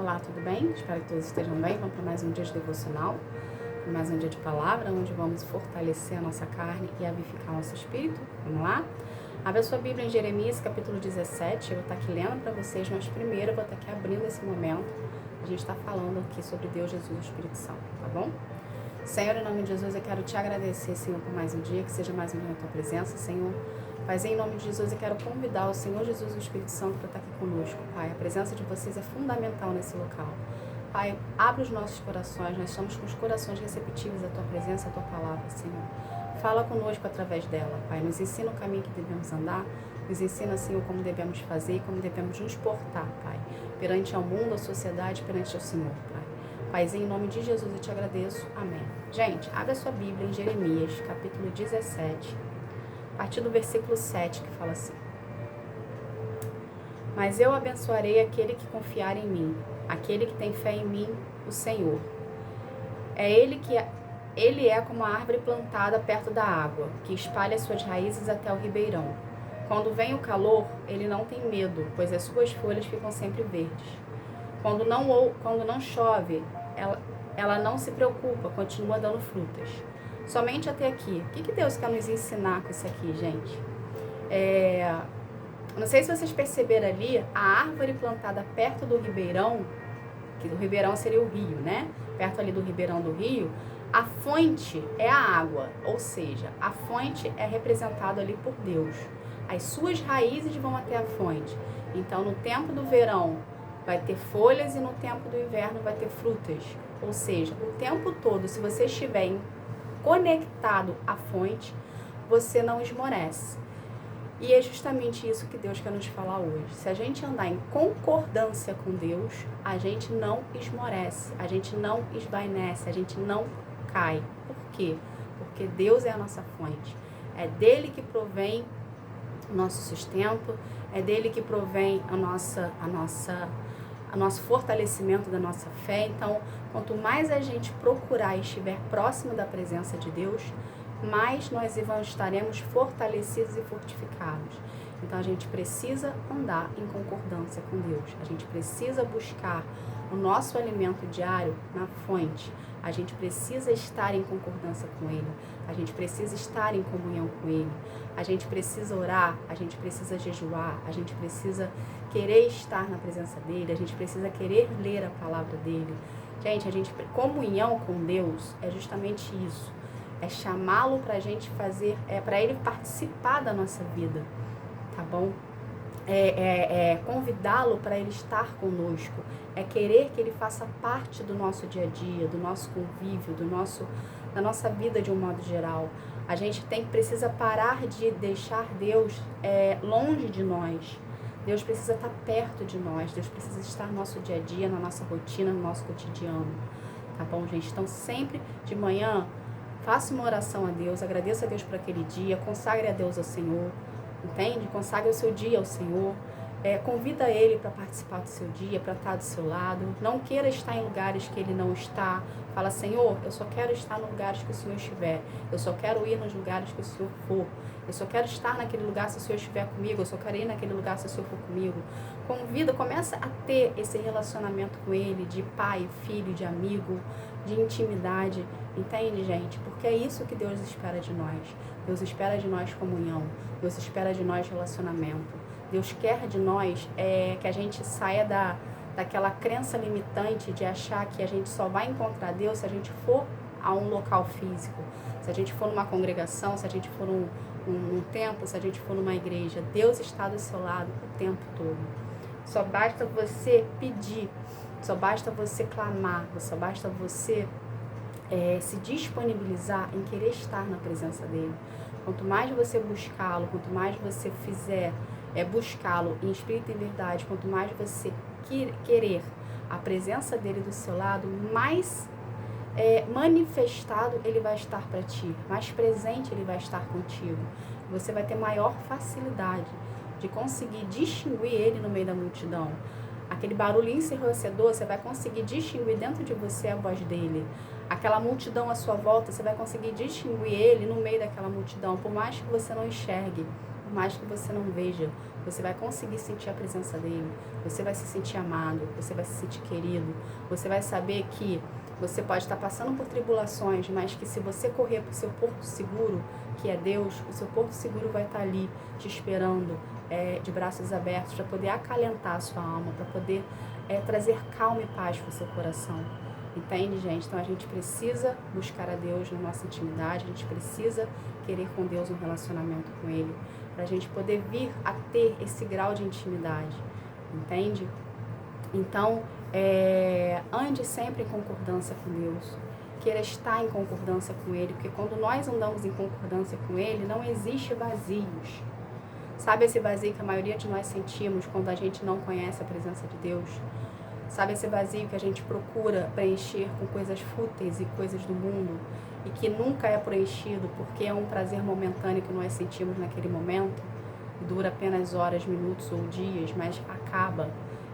Olá, tudo bem? Espero que todos estejam bem. Vamos para mais um dia de devocional, para mais um dia de palavra, onde vamos fortalecer a nossa carne e avivificar o nosso espírito. Vamos lá? Abra sua Bíblia em Jeremias, capítulo 17. Eu vou estar aqui lendo para vocês, mas primeiro eu vou estar aqui abrindo esse momento. A gente está falando aqui sobre Deus, Jesus e o Espírito Santo, tá bom? Senhor, em nome de Jesus, eu quero te agradecer, Senhor, por mais um dia, que seja mais um dia na tua presença, Senhor. Mas em nome de Jesus eu quero convidar o Senhor Jesus e o Espírito Santo para estar aqui conosco, Pai. A presença de vocês é fundamental nesse local. Pai, abre os nossos corações, nós estamos com os corações receptivos à tua presença, à tua palavra, Senhor. Fala conosco através dela, Pai. Nos ensina o caminho que devemos andar, nos ensina, Senhor, como devemos fazer e como devemos nos portar, Pai, perante ao mundo, à sociedade, perante ao Senhor, Pai. Paizinho, em nome de Jesus eu te agradeço. Amém. Gente, abre a sua Bíblia em Jeremias, capítulo 17. A partir do versículo 7, que fala assim: Mas eu abençoarei aquele que confiar em mim, aquele que tem fé em mim, o Senhor. Ele é como a árvore plantada perto da água, que espalha suas raízes até o ribeirão. Quando vem o calor, ele não tem medo, pois as suas folhas ficam sempre verdes. Quando não chove, ela não se preocupa, continua dando frutas. Somente até aqui. O que Deus quer nos ensinar com isso aqui, gente? Não sei se vocês perceberam ali, a árvore plantada perto do ribeirão, que o ribeirão seria o rio, né? Perto ali do ribeirão do rio, a fonte é a água, ou seja, a fonte é representada ali por Deus. As suas raízes vão até a fonte. Então, no tempo do verão, vai ter folhas e no tempo do inverno vai ter frutas. Ou seja, o tempo todo, se você estiver conectado à fonte, você não esmorece. E é justamente isso que Deus quer nos falar hoje. Se a gente andar em concordância com Deus, a gente não esmorece, a gente não esvainece, a gente não cai. Por quê? Porque Deus é a nossa fonte. É dele que provém o nosso sustento, é dele que provém o nosso fortalecimento da nossa fé. Então, quanto mais a gente procurar e estiver próximo da presença de Deus, mais nós estaremos fortalecidos e fortificados. Então, a gente precisa andar em concordância com Deus. A gente precisa buscar o nosso alimento diário na fonte. A gente precisa estar em concordância com Ele. A gente precisa estar em comunhão com Ele. A gente precisa orar, a gente precisa jejuar, a gente precisa querer estar na presença dEle, a gente precisa querer ler a palavra dEle. Gente, comunhão com Deus é justamente isso. É chamá-lo para a gente fazer, para Ele participar da nossa vida, tá bom? Convidá-lo para Ele estar conosco, é querer que Ele faça parte do nosso dia a dia, do nosso convívio, da nossa vida de um modo geral. A gente precisa parar de deixar Deus longe de nós. Deus precisa estar perto de nós, Deus precisa estar no nosso dia a dia, na nossa rotina, no nosso cotidiano, tá bom, gente? Então, sempre de manhã, faça uma oração a Deus, agradeça a Deus por aquele dia, consagre a Deus ao Senhor, entende? Consagre o seu dia ao Senhor, convida Ele para participar do seu dia, para estar do seu lado. Não queira estar em lugares que Ele não está. Fala, Senhor, eu só quero estar nos lugares que o Senhor estiver. Eu só quero ir nos lugares que o Senhor for. Eu só quero estar naquele lugar se o Senhor estiver comigo. Eu só quero ir naquele lugar se o Senhor for comigo. Começa a ter esse relacionamento com Ele, de pai, filho, de amigo, de intimidade. Entende, gente? Porque é isso que Deus espera de nós. Deus espera de nós comunhão. Deus espera de nós relacionamento. Deus quer de nós que a gente saia daquela crença limitante de achar que a gente só vai encontrar Deus se a gente for a um local físico, se a gente for numa congregação, se a gente for num templo, se a gente for numa igreja. Deus está do seu lado o tempo todo. Só basta você pedir, só basta você clamar, só basta você se disponibilizar em querer estar na presença dele. Quanto mais você buscá-lo, quanto mais você fizer buscá-lo em espírito e verdade, quanto mais você querer a presença dele do seu lado, mais manifestado ele vai estar para ti, mais presente ele vai estar contigo. Você vai ter maior facilidade de conseguir distinguir ele no meio da multidão. Aquele barulho ensurdecedor, você vai conseguir distinguir dentro de você a voz dele. Aquela multidão à sua volta, você vai conseguir distinguir ele no meio daquela multidão, por mais que você não enxergue, por mais que você não veja, você vai conseguir sentir a presença dele, você vai se sentir amado, você vai se sentir querido, você vai saber que você pode estar passando por tribulações, mas que se você correr para o seu porto seguro, que é Deus, o seu porto seguro vai estar ali te esperando, de braços abertos, para poder acalentar a sua alma, para poder trazer calma e paz para o seu coração. Entende, gente? Então a gente precisa buscar a Deus na nossa intimidade, a gente precisa querer com Deus um relacionamento com Ele, para a gente poder vir a ter esse grau de intimidade, entende? Então, ande sempre em concordância com Deus, queira estar em concordância com Ele, porque quando nós andamos em concordância com Ele, não existe vazios. Sabe esse vazio que a maioria de nós sentimos quando a gente não conhece a presença de Deus? Sabe esse vazio que a gente procura preencher com coisas fúteis e coisas do mundo e que nunca é preenchido porque é um prazer momentâneo que nós sentimos naquele momento, dura apenas horas, minutos ou dias, mas acaba.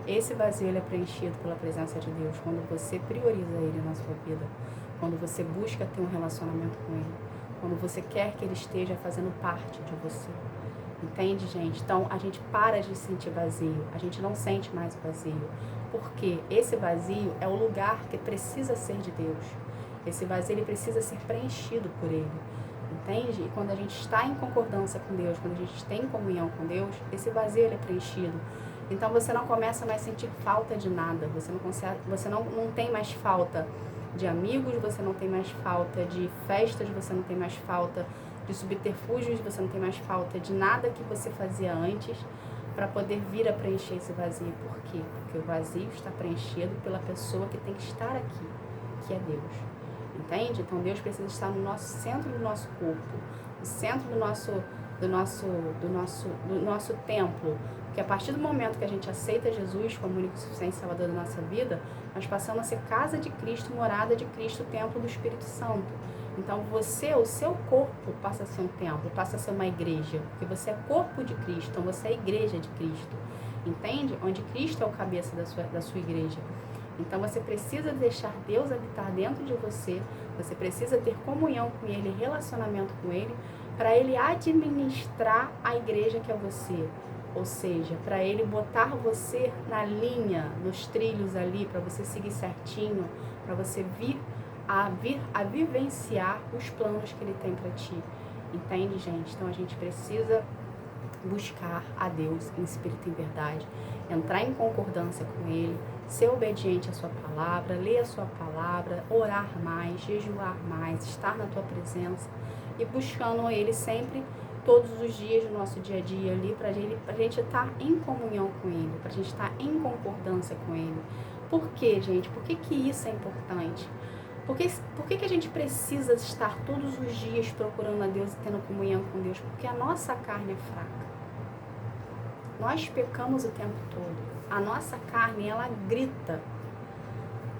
Esse vazio ele é preenchido pela presença de Deus quando você prioriza Ele na sua vida, quando você busca ter um relacionamento com Ele, quando você quer que Ele esteja fazendo parte de você. Entende, gente? Então, a gente para de sentir vazio, a gente não sente mais vazio, porque esse vazio é o lugar que precisa ser de Deus. Esse vazio, ele precisa ser preenchido por Ele, entende? E quando a gente está em concordância com Deus, quando a gente tem comunhão com Deus, esse vazio, ele é preenchido. Então, você não começa mais a sentir falta de nada, você não tem mais falta de amigos, você não tem mais falta de festas, você não tem mais falta de subterfúgios, você não tem mais falta de nada que você fazia antes para poder vir a preencher esse vazio. Por quê? Porque o vazio está preenchido pela pessoa que tem que estar aqui, que é Deus. Entende? Então Deus precisa estar no nosso centro do nosso corpo, no centro do nosso templo. Porque a partir do momento que a gente aceita Jesus como único e suficiente Salvador da nossa vida, nós passamos a ser casa de Cristo, morada de Cristo, templo do Espírito Santo. Então você, o seu corpo passa a ser um templo, passa a ser uma igreja, porque você é corpo de Cristo, então você é igreja de Cristo, entende? Onde Cristo é o cabeça da sua igreja. Então você precisa deixar Deus habitar dentro de você, você precisa ter comunhão com Ele, relacionamento com Ele, para Ele administrar a igreja que é você. Ou seja, para Ele botar você na linha, nos trilhos ali, para você seguir certinho, para você vir a vivenciar os planos que Ele tem para ti. Entende, gente? Então a gente precisa buscar a Deus em espírito e em verdade, entrar em concordância com Ele, ser obediente à sua palavra, ler a sua palavra, orar mais, jejuar mais, estar na tua presença e buscando Ele sempre, todos os dias do nosso dia a dia ali, para a gente estar em comunhão com Ele, para a gente estar em concordância com Ele. Por quê, gente? Por que isso é importante? Por que a gente precisa estar todos os dias procurando a Deus e tendo comunhão com Deus? Porque a nossa carne é fraca. Nós pecamos o tempo todo. A nossa carne, ela grita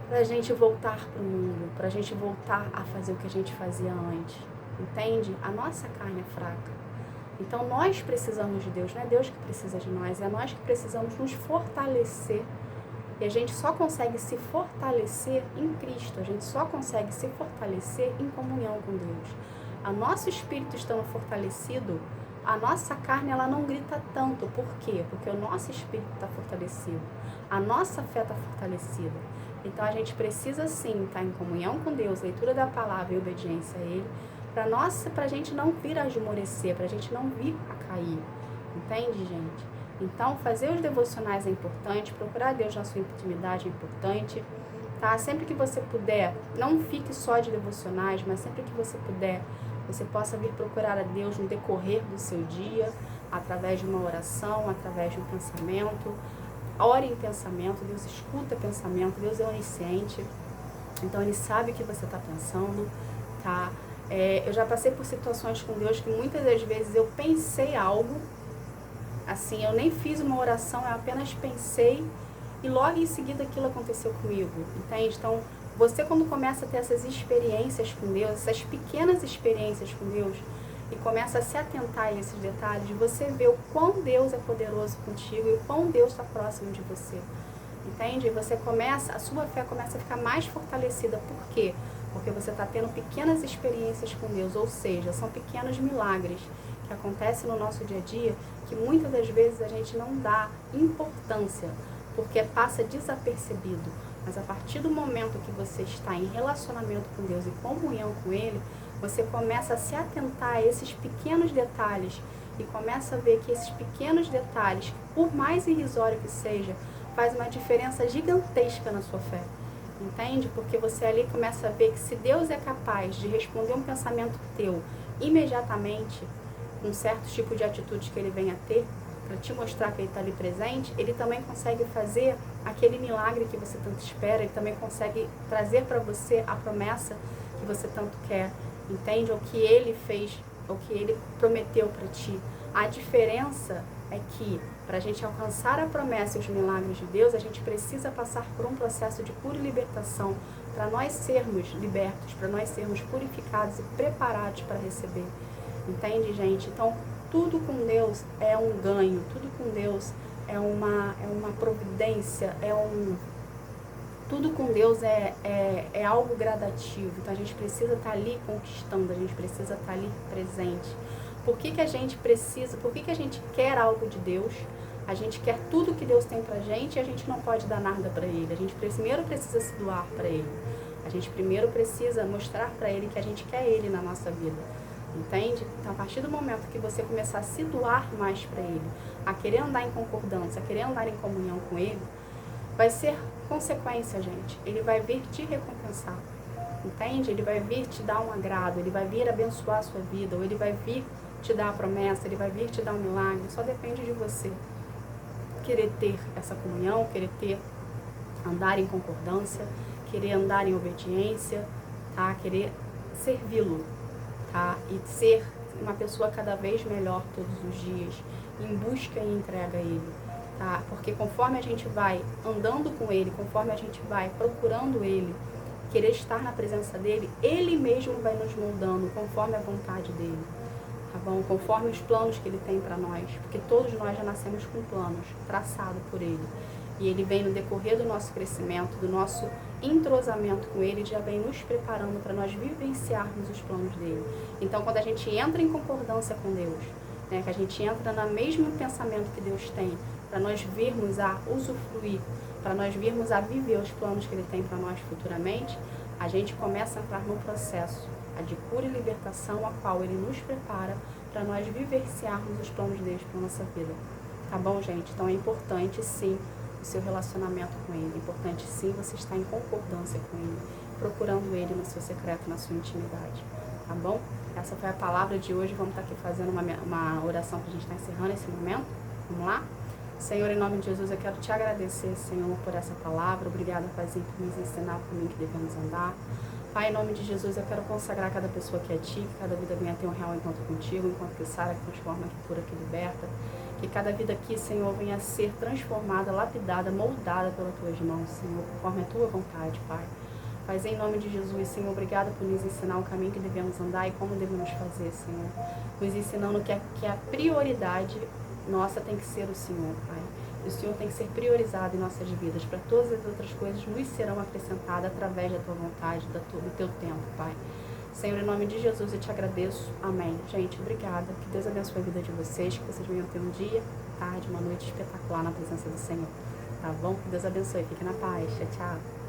para a gente voltar para o mundo, para a gente voltar a fazer o que a gente fazia antes. Entende? A nossa carne é fraca. Então nós precisamos de Deus, não é Deus que precisa de nós, é nós que precisamos nos fortalecer. E a gente só consegue se fortalecer em Cristo, a gente só consegue se fortalecer em comunhão com Deus. O nosso espírito estando fortalecido, a nossa carne ela não grita tanto. Por quê? Porque o nosso espírito está fortalecido, a nossa fé está fortalecida. Então a gente precisa sim estar em comunhão com Deus, leitura da palavra e obediência a Ele, para a gente não vir a esmorecer, para a gente não vir a cair. Entende, gente? Então, fazer os devocionais é importante, procurar Deus na sua intimidade é importante, tá? Sempre que você puder, não fique só de devocionais, mas sempre que você puder, você possa vir procurar a Deus no decorrer do seu dia, através de uma oração, através de um pensamento. Ore em pensamento, Deus escuta pensamento, Deus é onisciente, então Ele sabe o que você está pensando, tá? Eu já passei por situações com Deus que muitas das vezes eu pensei algo, assim, eu nem fiz uma oração, eu apenas pensei e logo em seguida aquilo aconteceu comigo, entende? Então, você quando começa a ter essas experiências com Deus, essas pequenas experiências com Deus, e começa a se atentar a esses detalhes, você vê o quão Deus é poderoso contigo e o quão Deus está próximo de você, entende? Você a sua fé começa a ficar mais fortalecida. Por quê? Porque você está tendo pequenas experiências com Deus, ou seja, são pequenos milagres que que acontece no nosso dia a dia, que muitas das vezes a gente não dá importância, porque passa desapercebido. Mas a partir do momento que você está em relacionamento com Deus e comunhão com Ele, você começa a se atentar a esses pequenos detalhes e começa a ver que esses pequenos detalhes, por mais irrisório que seja, faz uma diferença gigantesca na sua fé. Entende? Porque você ali começa a ver que se Deus é capaz de responder um pensamento teu imediatamente, com certos tipos de atitudes que Ele venha a ter, para te mostrar que Ele está ali presente, Ele também consegue fazer aquele milagre que você tanto espera, Ele também consegue trazer para você a promessa que você tanto quer. Entende? O que Ele fez, o que Ele prometeu para ti. A diferença é que, para a gente alcançar a promessa e os milagres de Deus, a gente precisa passar por um processo de pura libertação, para nós sermos libertos, para nós sermos purificados e preparados para receber. Entende, gente? Então, tudo com Deus é um ganho, tudo com Deus é uma providência, tudo com Deus é algo gradativo. Então, a gente precisa estar ali conquistando, a gente precisa estar ali presente. Por que a gente quer algo de Deus? A gente quer tudo que Deus tem pra gente e a gente não pode dar nada para Ele. A gente primeiro precisa se doar para Ele. A gente primeiro precisa mostrar para Ele que a gente quer Ele na nossa vida. Entende? Então, a partir do momento que você começar a se doar mais para Ele, a querer andar em concordância, a querer andar em comunhão com Ele, vai ser consequência, gente. Ele vai vir te recompensar. Entende? Ele vai vir te dar um agrado, Ele vai vir abençoar a sua vida, ou Ele vai vir te dar a promessa, Ele vai vir te dar um milagre. Só depende de você querer ter essa comunhão, andar em concordância, querer andar em obediência, tá? Querer servi-lo, tá? E ser uma pessoa cada vez melhor todos os dias, em busca e entrega a Ele, tá? Porque conforme a gente vai andando com Ele, conforme a gente vai procurando Ele, querer estar na presença dEle, Ele mesmo vai nos moldando conforme a vontade dEle, tá bom? Conforme os planos que Ele tem para nós, porque todos nós já nascemos com planos traçados por Ele. E Ele vem no decorrer do nosso crescimento, do nosso entrosamento com Ele, já vem nos preparando para nós vivenciarmos os planos dEle. Então, quando a gente entra em concordância com Deus, né, que a gente entra no mesmo pensamento que Deus tem, para nós virmos a usufruir, para nós virmos a viver os planos que Ele tem para nós futuramente, a gente começa a entrar no processo de cura e libertação, a qual Ele nos prepara para nós vivenciarmos os planos dele para a nossa vida. Tá bom, gente? Então é importante, sim, o seu relacionamento com Ele. É importante, sim, você estar em concordância com Ele, procurando Ele no seu secreto, na sua intimidade. Tá bom? Essa foi a palavra de hoje. Vamos estar aqui fazendo uma oração para a gente estar encerrando esse momento. Vamos lá? Senhor, em nome de Jesus, eu quero te agradecer, Senhor, por essa palavra. Obrigada, Paizinho, por nos ensinar o caminho que devemos andar. Pai, em nome de Jesus, eu quero consagrar cada pessoa que é ti, que cada vida venha ter um real encontro contigo, enquanto que sara, que transforma, que cura, que liberta. Que cada vida aqui, Senhor, venha a ser transformada, lapidada, moldada pelas tuas mãos, Senhor, conforme a tua vontade, Pai. Mas em nome de Jesus, Senhor, obrigada por nos ensinar o caminho que devemos andar e como devemos fazer, Senhor. Nos ensinando que a prioridade nossa tem que ser o Senhor, Pai. O Senhor tem que ser priorizado em nossas vidas, para todas as outras coisas nos serão acrescentadas através da tua vontade, do teu tempo, Pai. Senhor, em nome de Jesus, eu te agradeço. Amém. Gente, obrigada. Que Deus abençoe a vida de vocês, que vocês venham ter um dia, tarde, uma noite espetacular na presença do Senhor. Tá bom? Que Deus abençoe. Fique na paz. Tchau, tchau.